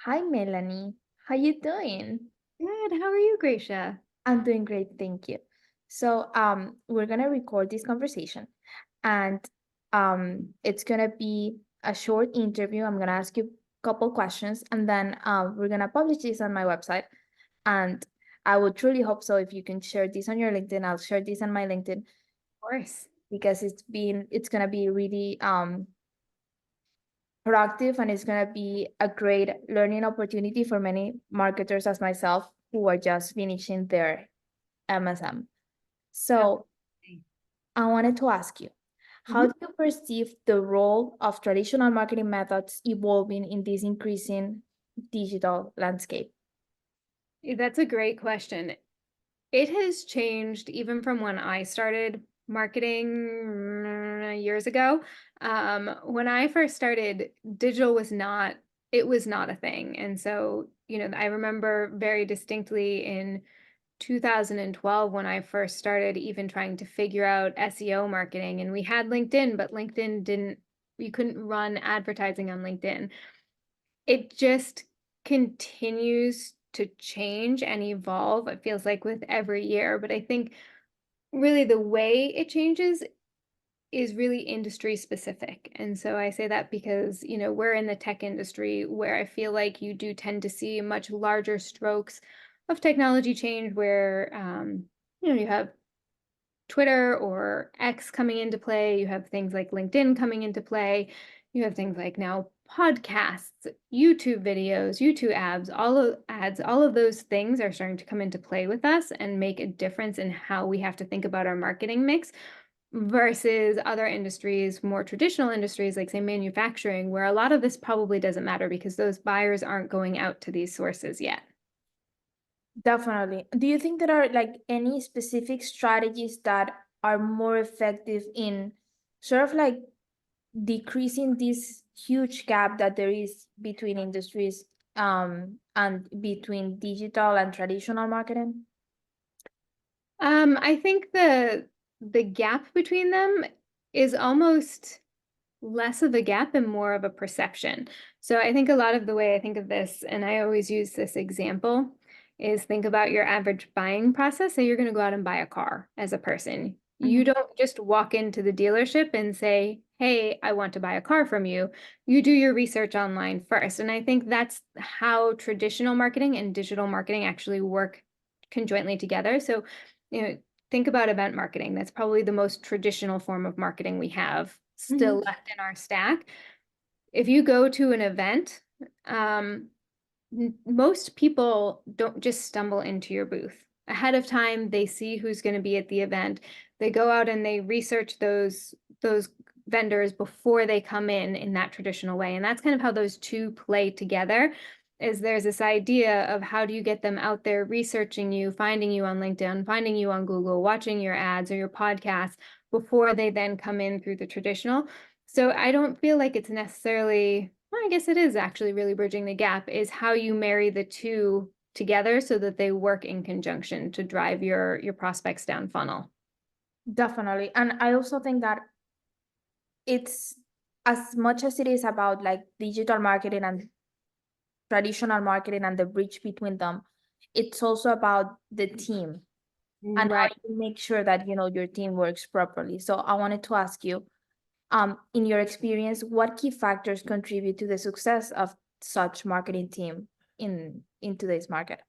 Hi, Melanie. How you doing? Good. How are you, Gracia? I'm doing great, thank you. So, we're gonna record this conversation, and it's gonna be a short interview. I'm gonna ask you a couple questions, and then we're gonna publish this on my website. And I would truly hope so if you can share this on your LinkedIn. I'll share this on my LinkedIn Of course. because it's gonna be really productive, and it's going to be a great learning opportunity for many marketers as myself who are just finishing their MSM. So Absolutely. I wanted to ask you, how Mhm. do you perceive the role of traditional marketing methods evolving in this increasing digital landscape? That's a great question. It has changed even from when I started marketing years ago. When I first started, digital was not, it was not a thing. And so, I remember very distinctly in 2012 when I first started even trying to figure out SEO marketing. And we had LinkedIn, but LinkedIn didn't, you couldn't run advertising on LinkedIn. It just continues to change and evolve, it feels like, with every year, but I think really the way it changes is really industry specific, and so I say that because, we're in the tech industry where I feel like you do tend to see much larger strokes of technology change where, you have Twitter or X coming into play, you have things like LinkedIn coming into play, you have things like now podcasts, YouTube videos, YouTube ads, all of those things are starting to come into play with us and make a difference in how we have to think about our marketing mix versus other industries, more traditional industries like, say, manufacturing, where a lot of this probably doesn't matter because those buyers aren't going out to these sources yet. Definitely. Do you think there are like any specific strategies that are more effective in sort of like decreasing this huge gap that there is between industries and between digital and traditional marketing? I think the gap between them is almost less of a gap and more of a perception. So I think a lot of the way I think of this, and I always use this example, is think about your average buying process. So you're going to go out and buy a car as a person. You Mhm. don't just walk into the dealership and say, "Hey, I want to buy a car from you." You do your research online first. And I think that's how traditional marketing and digital marketing actually work conjointly together. So, you know, think about event marketing. That's probably the most traditional form of marketing we have still Mhm. left in our stack. If you go to an event, um, most people don't just stumble into your booth. Ahead of time, they see who's going to be at the event. They go out and they research those vendors before they come in that traditional way. And that's kind of how those two play together. Is there's this idea of how do you get them out there researching you, finding you on LinkedIn, finding you on Google, watching your ads or your podcasts before they then come in through the traditional. So I don't feel like it's necessarily, well, I guess it is actually really bridging the gap, is how you marry the two together so that they work in conjunction to drive your prospects down funnel. Definitely. And I also think that it's as much as it is about like digital marketing and traditional marketing and the bridge between them, it's also about the team and how Right. you make sure that your team works properly. So I wanted to ask you, in your experience, what key factors contribute to the success of such marketing team in today's market?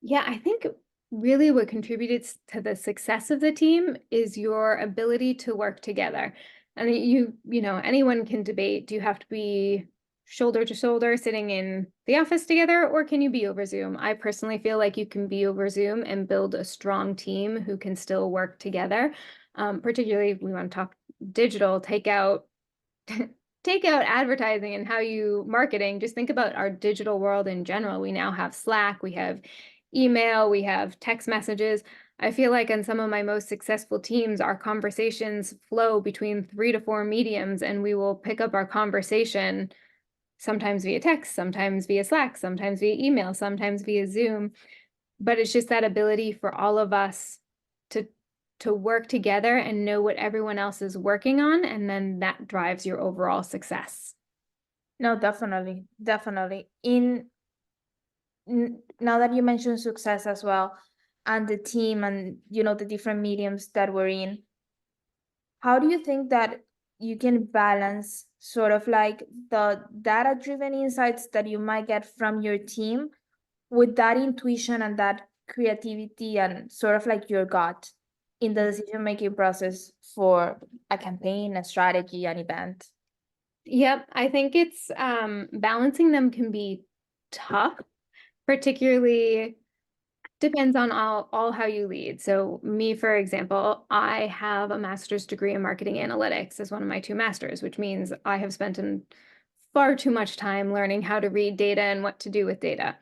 Yeah, I think really what contributed to the success of the team is your ability to work together. And anyone can debate, do you have to be shoulder to shoulder sitting in the office together, or can you be over Zoom? I personally feel like you can be over Zoom and build a strong team who can still work together. Particularly if we want to talk digital, take out advertising and how you marketing. Just think about our digital world in general. We now have Slack, we have email, we have text messages. I feel like on some of my most successful teams, our conversations flow between 3 to 4 mediums, and we will pick up our conversation sometimes via text, sometimes via Slack, sometimes via email, sometimes via Zoom. But it's just that ability for all of us to work together and know what everyone else is working on, and then that drives your overall success. No, definitely, definitely. Now that you mentioned success as well, and the team, and the different mediums that we're in, how do you think that you can balance sort of like the data-driven insights that you might get from your team with that intuition and that creativity and sort of like your gut in the decision-making process for a campaign, a strategy, an event? Yep, I think it's balancing them can be tough, particularly depends on all how you lead. So me, for example, I have a master's degree in marketing analytics as one of my two masters, which means I have spent far too much time learning how to read data and what to do with data.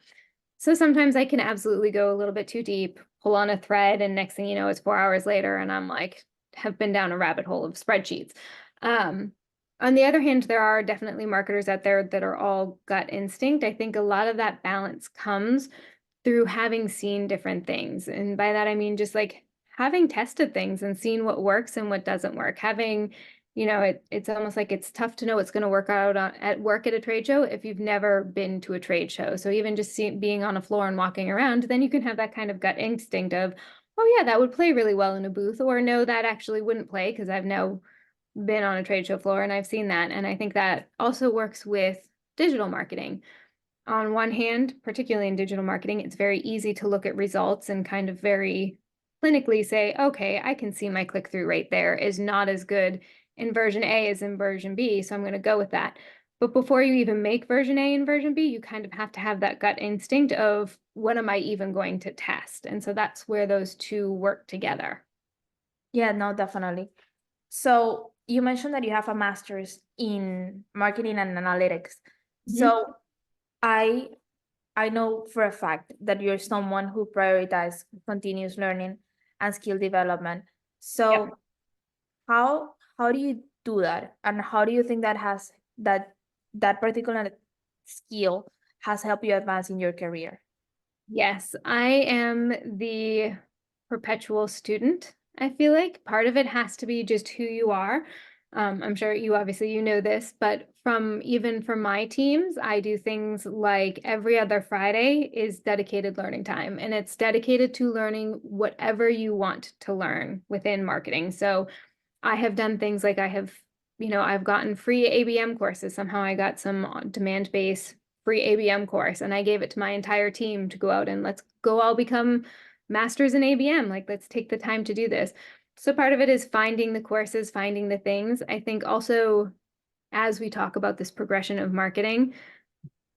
So sometimes I can absolutely go a little bit too deep, pull on a thread, and next thing you know, it's 4 hours later, and I'm like, have been down a rabbit hole of spreadsheets. Um, on the other hand, there are definitely marketers out there that are all gut instinct. I think a lot of that balance comes through having seen different things. And by that, I mean just like having tested things and seen what works and what doesn't work. Having, it's almost like it's tough to know what's going to work out at work at a trade show if you've never been to a trade show. So even just being on a floor and walking around, then you can have that kind of gut instinct of, oh yeah, that would play really well in a booth, or no, that actually wouldn't play because I've now been on a trade show floor and I've seen that. And I think that also works with digital marketing. On one hand, particularly in digital marketing, it's very easy to look at results and kind of very clinically say, okay, I can see my click-through rate there is not as good in version A as in version B, so I'm going to go with that. But before you even make version A and version B, you kind of have to have that gut instinct of what am I even going to test? And so that's where those two work together. Yeah, no, definitely. So you mentioned that you have a master's in marketing and analytics. Mhm. So I I know for a fact that you're someone who prioritizes continuous learning and skill development. Yep. So how do you do that? And how do you think that that particular skill has helped you advance in your career? Yes, I am the perpetual student. I feel like part of it has to be just who you are. I'm sure you obviously you know this, but from even for my teams, I do things like every other Friday is dedicated learning time, and it's dedicated to learning whatever you want to learn within marketing. So I have done things like I've gotten free ABM courses. Somehow I got some demand-based free ABM course and I gave it to my entire team to go out and let's go all become masters in ABM. Like, let's take the time to do this. So part of it is finding the courses, finding the things. I think also as we talk about this progression of marketing,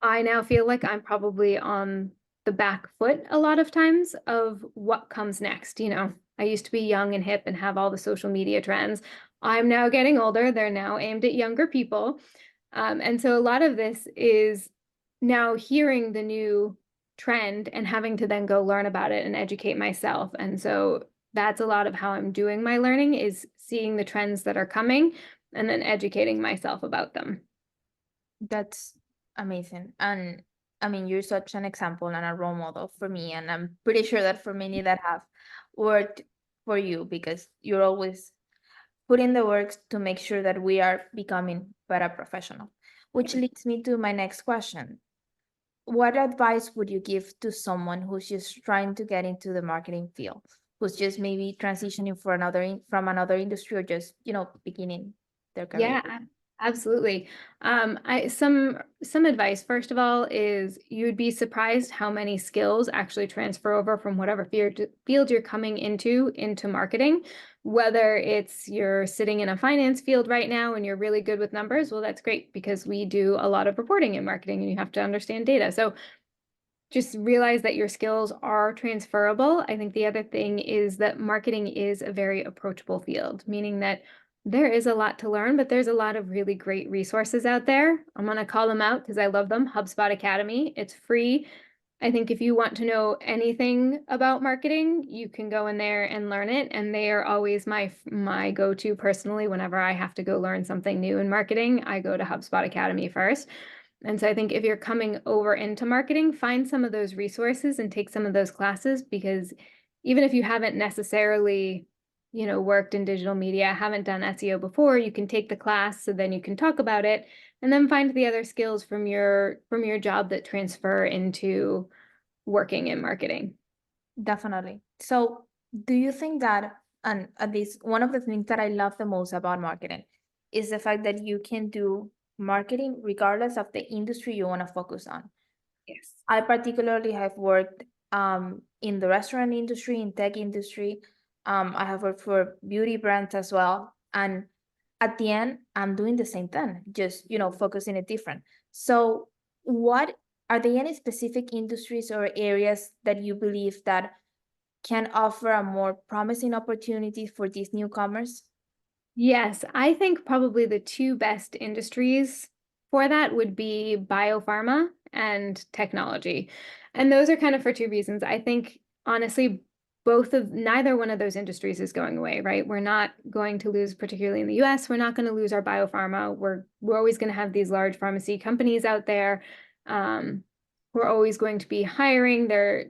I now feel like I'm probably on the back foot a lot of times of what comes next. I used to be young and hip and have all the social media trends. I'm now getting older. They're now aimed at younger people. And so a lot of this is now hearing the new trend and having to then go learn about it and educate myself. And so that's a lot of how I'm doing my learning is seeing the trends that are coming and then educating myself about them. That's amazing. And I mean, you're such an example and a role model for me. And I'm pretty sure that for many that have worked for you, because you're always putting the work to make sure that we are becoming better professional. Which leads me to my next question. What advice would you give to someone who's just trying to get into the marketing field, who's just maybe transitioning for from another industry, or just, beginning their career? Yeah, absolutely. I some advice, first of all, is you'd be surprised how many skills actually transfer over from whatever field you're coming into marketing. Whether it's you're sitting in a finance field right now and you're really good with numbers, well, that's great because we do a lot of reporting in marketing and you have to understand data. So just realize that your skills are transferable. I think the other thing is that marketing is a very approachable field, meaning that there is a lot to learn, but there's a lot of really great resources out there. I'm going to call them out because I love them. HubSpot Academy, it's free. I think if you want to know anything about marketing, you can go in there and learn it. And they are always my go-to personally. Whenever I have to go learn something new in marketing, I go to HubSpot Academy first. And so I think if you're coming over into marketing, find some of those resources and take some of those classes, because even if you haven't necessarily, worked in digital media, haven't done SEO before, you can take the class so then you can talk about it. and then find the other skills from your job that transfer into working in marketing. Definitely. So, do you think that, and at least one of the things that I love the most about marketing is the fact that you can do marketing regardless of the industry you want to focus on? Yes. I particularly have worked in the restaurant industry, in tech industry. I have worked for beauty brands as well. And at the end, I'm doing the same thing, just, focusing it different. So what are there any specific industries or areas that you believe that can offer a more promising opportunity for these newcomers? Yes, I think probably the two best industries for that would be biopharma and technology. And those are kind of for two reasons. I think honestly, neither one of those industries is going away, right? We're not going to lose, particularly in the US, we're not going to lose our biopharma. We're always going to have these large pharmacy companies out there. Um, we're always going to be hiring. They're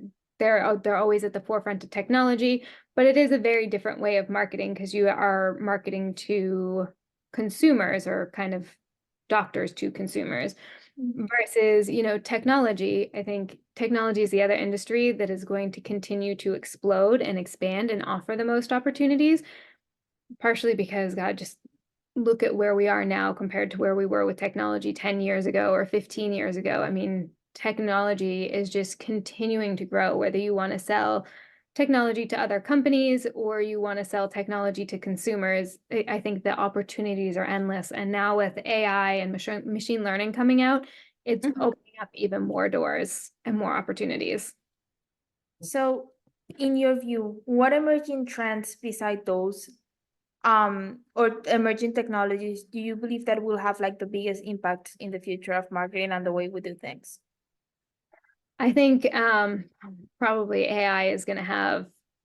always at the forefront of technology. But it is a very different way of marketing because you are marketing to consumers or kind of doctors to consumers versus, technology. I think technology is the other industry that is going to continue to explode and expand and offer the most opportunities, partially because God, just look at where we are now compared to where we were with technology 10 years ago or 15 years ago. I mean, technology is just continuing to grow, whether you want to sell technology to other companies or you want to sell technology to consumers. I think the opportunities are endless. And now with AI and machine learning coming out, it's Mhm. opening up even more doors and more opportunities. So, in your view, what emerging trends beside those or emerging technologies do you believe that will have like the biggest impact in the future of marketing and the way we do things? I think probably AI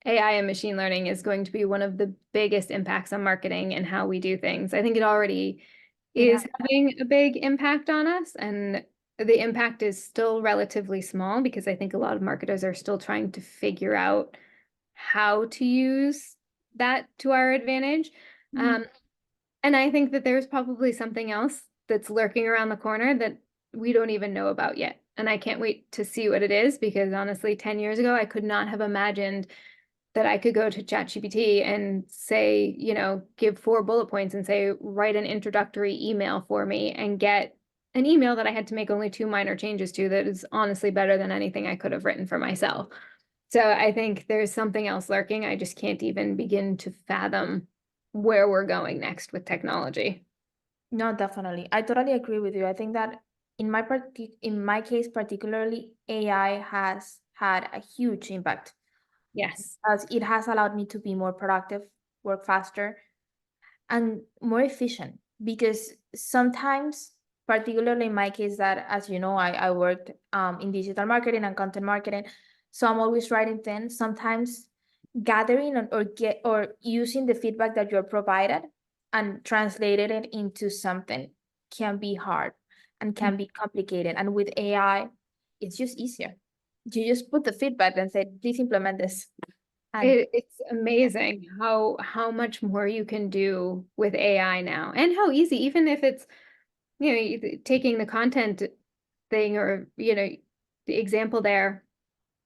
and machine learning is going to be one of the biggest impacts on marketing and how we do things. I think it already It has. is having a big impact on us, and the impact is still relatively small because I think a lot of marketers are still trying to figure out how to use that to our advantage. Mhm. Um, and I think that there's probably something else that's lurking around the corner that we don't even know about yet. And I can't wait to see what it is because honestly, 10 years ago, I could not have imagined that I could go to ChatGPT and say, give 4 bullet points and say, write an introductory email for me and get an email that I had to make only 2 minor changes to that is honestly better than anything I could have written for myself. So I think there's something else lurking. I just can't even begin to fathom where we're going next with technology. No, definitely. I totally agree with you. I think that in my case particularly, AI has had a huge impact Yes. as it has allowed me to be more productive, work faster, and more efficient. Because sometimes, particularly in my case, that as you know, I worked in digital marketing and content marketing, so I'm always writing things. Sometimes gathering or using the feedback that you're provided and translating it into something can be hard and can be complicated. And with AI, it's just easier. You just put the feedback and say, please implement this. And It's amazing how much more you can do with AI now and how easy, even if it's, taking the content thing or, the example there,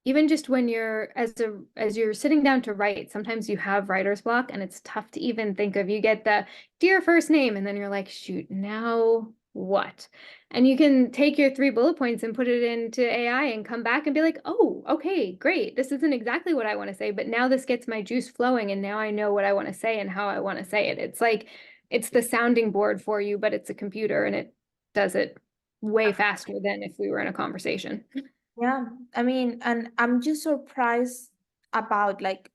even just when as you're sitting down to write, sometimes you have writer's block and it's tough to even think of. You get the dear first name and then you're like, shoot, now what? And you can take your 3 bullet points and put it into AI and come back and be like, oh, okay, great. This isn't exactly what I want to say, but now this gets my juice flowing and now I know what I want to say and how I want to say it. It's like it's the sounding board for you, but it's a computer and it does it way faster than if we were in a conversation. yeah, I mean, and I'm just surprised about like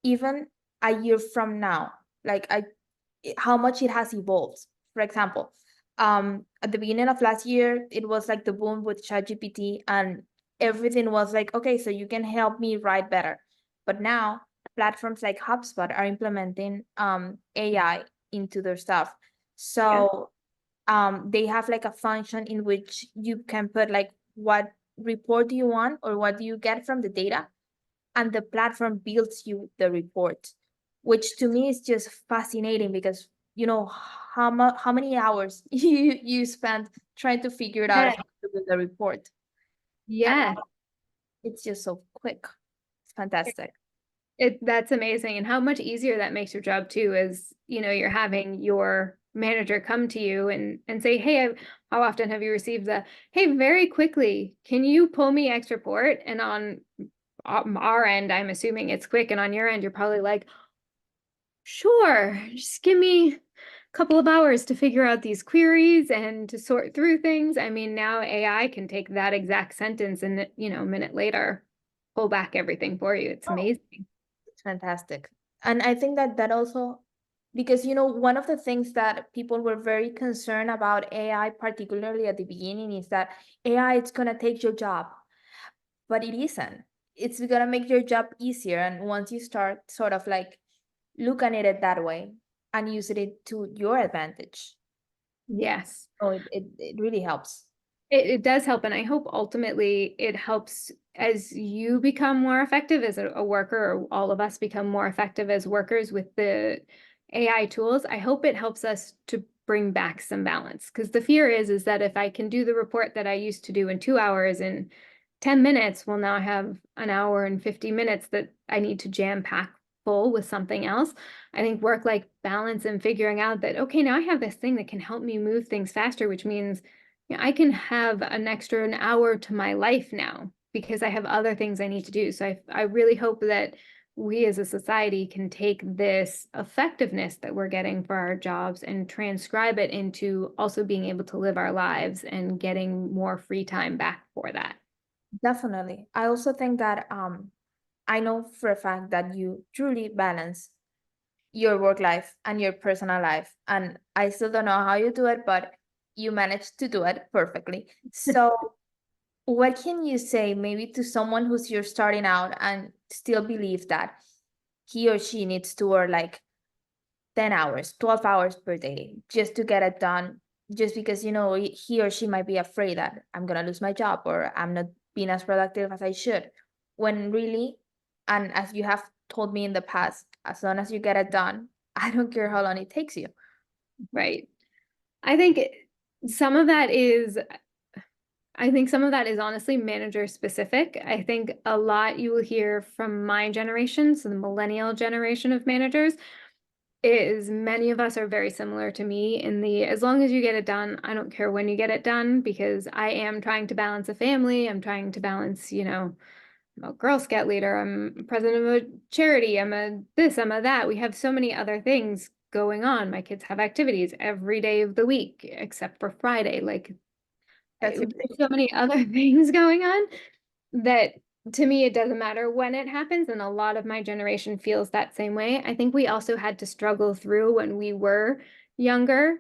even a year from now, like how much it has evolved. For example, at the beginning of last year, it was like the boom with ChatGPT, and everything was like, okay, so you can help me write better. But now platforms like HubSpot are implementing AI into their stuff. Yeah. So they have like a function in which you can put like what report do you want or what do you get from the data, and the platform builds you the report, which to me is just fascinating because how many hours you spend trying to figure it out Yeah. how to do the report. And Yeah. it's just so quick. It's fantastic. That's amazing. And how much easier that makes your job too, is, you're having your manager come to you and say, hey, how often have you received hey, very quickly, can you pull me X report? And on our end, I'm assuming it's quick. And on your end, you're probably like, sure, just give me a couple of hours to figure out these queries and to sort through things. I mean, now AI can take that exact sentence and, a minute later, pull back everything for you. It's Oh, amazing. it's fantastic. And I think that also, because one of the things that people were very concerned about AI, particularly at the beginning, is that AI is gonna take your job, but it isn't. It's gonna make your job easier. And once you start sort of like looking at it that way and using it to your advantage, Yes. oh, it really helps. It does help. And I hope ultimately it helps as you become more effective as a worker, or all of us become more effective as workers with the AI tools. I hope it helps us to bring back some balance. Because the fear is that if I can do the report that I used to do in 2 hours in 10 minutes, well, now I have an hour and 50 minutes that I need to jam pack full with something else. I think work-life balance and figuring out that, okay, now I have this thing that can help me move things faster, which means I can have an hour to my life now because I have other things I need to do. So I really hope that we as a society can take this effectiveness that we're getting for our jobs and transcribe it into also being able to live our lives and getting more free time back for that. Definitely. I also think that I know for a fact that you truly balance your work life and your personal life. And I still don't know how you do it, but you managed to do it perfectly. So, what can you say maybe to someone who's you're starting out and still believe that he or she needs to work like 10 hours, 12 hours per day just to get it done, just because, he or she might be afraid that I'm going to lose my job or I'm not being as productive as I should. When really, and as you have told me in the past, as long as you get it done, I don't care how long it takes you. Right. I think some of that is honestly manager specific. I think a lot you will hear from my generation, so the millennial generation of managers, is many of us are very similar to me in the as long as you get it done, I don't care when you get it done, because I am trying to balance a family. I'm trying to balance, I'm a Girl Scout leader, I'm president of a charity, I'm a this, I'm a that. We have so many other things going on. My kids have activities every day of the week except for Friday. Like, That's there's it. so many other things going on that to me, it doesn't matter when it happens. And a lot of my generation feels that same way. I think we also had to struggle through when we were younger,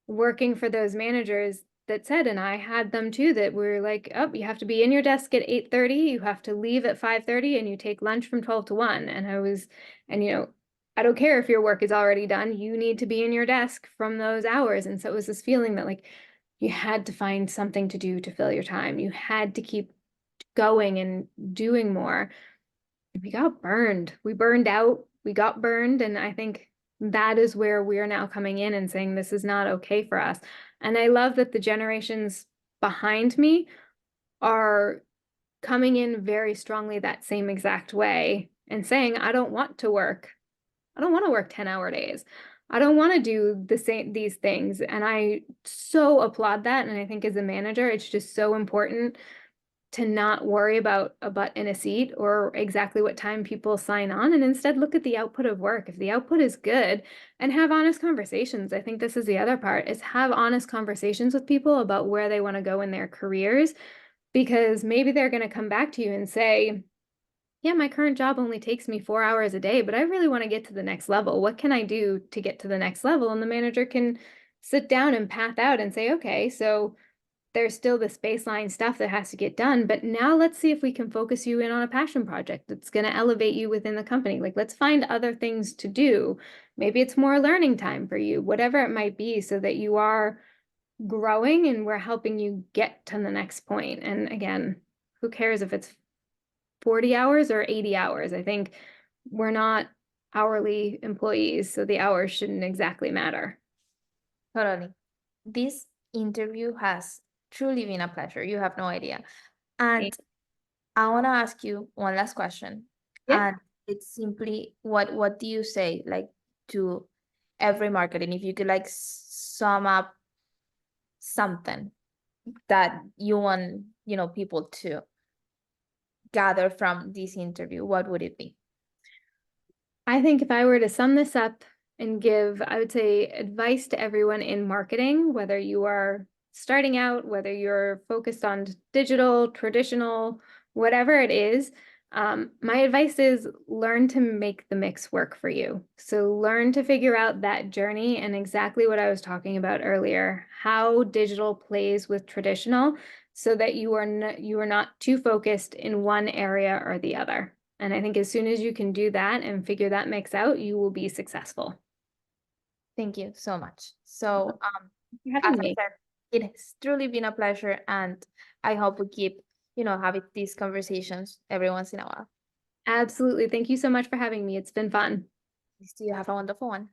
working for those managers that said, and I had them too, that were like, oh, you have to be in your desk at 8:30, you have to leave at 5:30, and you take lunch from 12 to 1. And I don't care if your work is already done, you need to be in your desk from those hours. And so it was this feeling that like you had to find something to do to fill your time. You had to keep going and doing more. We got burned. We burned out. We got burned. And I think that is where we're now coming in and saying this is not okay for us. And I love that the generations behind me are coming in very strongly that same exact way and saying, I don't want to work. I don't want to work 10-hour days. I don't want to do these things. And I so applaud that. And I think as a manager, it's just so important to not worry about a butt in a seat or exactly what time people sign on, and instead look at the output of work. If the output is good, and have honest conversations. I think this is the other part, is have honest conversations with people about where they want to go in their careers, because maybe they're going to come back to you and say, yeah, my current job only takes me 4 hours a day, but I really want to get to the next level. What can I do to get to the next level? And the manager can sit down and path out and say, okay, so there's still this baseline stuff that has to get done, but now let's see if we can focus you in on a passion project that's going to elevate you within the company. Like, let's find other things to do. Maybe it's more learning time for you, whatever it might be, so that you are growing and we're helping you get to the next point. And again, who cares if it's 40 hours or 80 hours? I think we're not hourly employees, so the hours shouldn't exactly matter. Totally. This interview has truly been a pleasure. You have no idea. And I want to ask you one last question. Yeah. And it's simply what do you say like to every marketing? If you could like sum up something that you want, people to gather from this interview, what would it be? I think if I were to sum this up and give, I would say, advice to everyone in marketing, whether you are starting out, whether you're focused on digital, traditional, whatever it is, my advice is learn to make the mix work for you. So learn to figure out that journey and exactly what I was talking about earlier, how digital plays with traditional so that you are not too focused in one area or the other. And I think as soon as you can do that and figure that mix out, you will be successful. Thank you so much. So, Thank you for as having I me. said, it has truly been a pleasure, and I hope we keep, having these conversations every once in a while. Absolutely. Thank you so much for having me. It's been fun. You have a wonderful one.